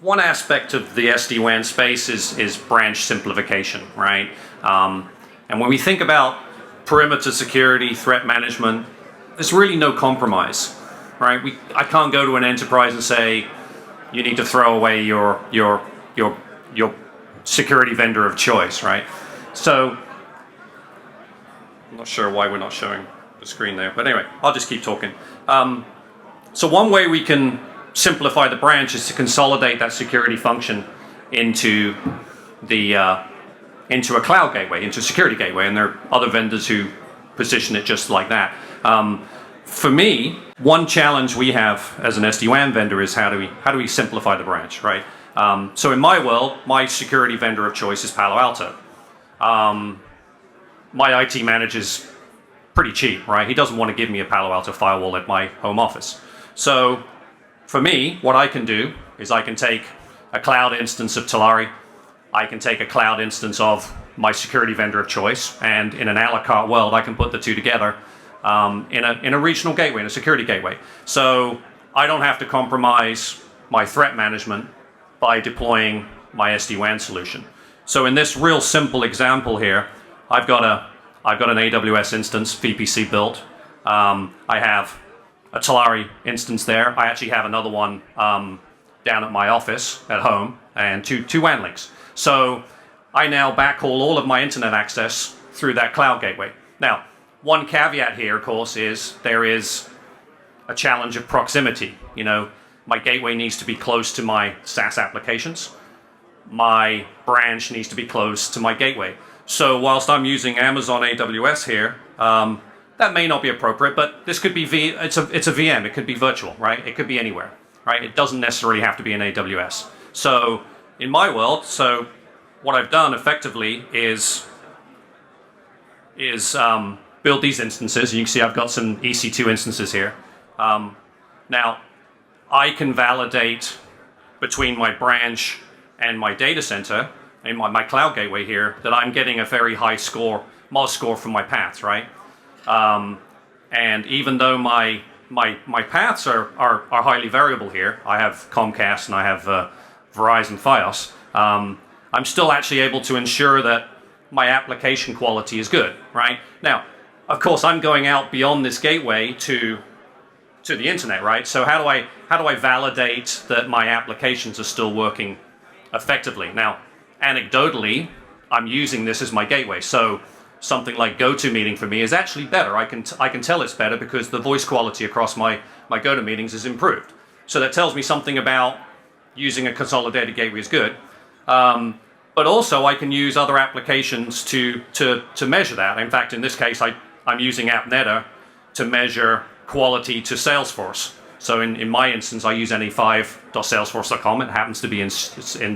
one aspect of the SD-WAN space is branch simplification, right? And when we think about perimeter security, threat management, there's really no compromise, right? I can't go to an enterprise and say, you need to throw away your security vendor of choice, right? So, I'm not sure why we're not showing the screen there, but anyway, I'll just keep talking. So one way we can simplify the branch is to consolidate that security function into a cloud gateway, into a security gateway, and there are other vendors who position it just like that. For me, one challenge we have as an SD-WAN vendor is how do we simplify the branch, right? So in my world, my security vendor of choice is Palo Alto. My IT manager's pretty cheap, right? He doesn't want to give me a Palo Alto firewall at my home office. So for me, what I can do is I can take a cloud instance of Talari, I can take a cloud instance of my security vendor of choice, and in an a la carte world, I can put the two together in a regional gateway, in a security gateway. So I don't have to compromise my threat management by deploying my SD-WAN solution. So in this real simple example here, I've got an AWS instance, VPC built. I have a Talari instance there. I actually have another one down at my office at home, and two WAN links. So I now backhaul all of my internet access through that cloud gateway. Now, one caveat here, of course, is there is a challenge of proximity. You know, my gateway needs to be close to my SaaS applications. My branch needs to be close to my gateway. So whilst I'm using Amazon AWS here, that may not be appropriate, but this could be it's a VM. It could be virtual, right? It could be anywhere, right? It doesn't necessarily have to be in AWS. So in my world, so what I've done effectively is build these instances. You can see I've got some EC2 instances here. Now, I can validate between my branch and my data center, in my cloud gateway here, that I'm getting a very high score, MOS score from my paths, right? And even though my paths are highly variable here, I have Comcast and I have Verizon Fios, I'm still actually able to ensure that my application quality is good, right? Now, of course, I'm going out beyond this gateway to the internet, right? So how do I validate that my applications are still working effectively? Now, anecdotally, I'm using this as my gateway. So something like GoToMeeting for me is actually better. I can tell it's better because the voice quality across my GoToMeetings is improved. So that tells me something about using a consolidated gateway is good. But also I can use other applications to measure that. In fact, in this case, I'm using AppNeta to measure quality to Salesforce. So in my instance, I use ne5.salesforce.com. It happens to be in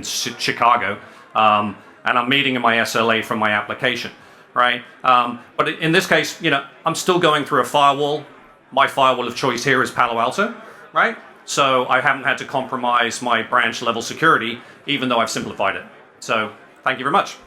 Chicago. And I'm meeting in my SLA from my application, right? But in this case, you know, I'm still going through a firewall. My firewall of choice here is Palo Alto, right? So I haven't had to compromise my branch level security, even though I've simplified it. So thank you very much.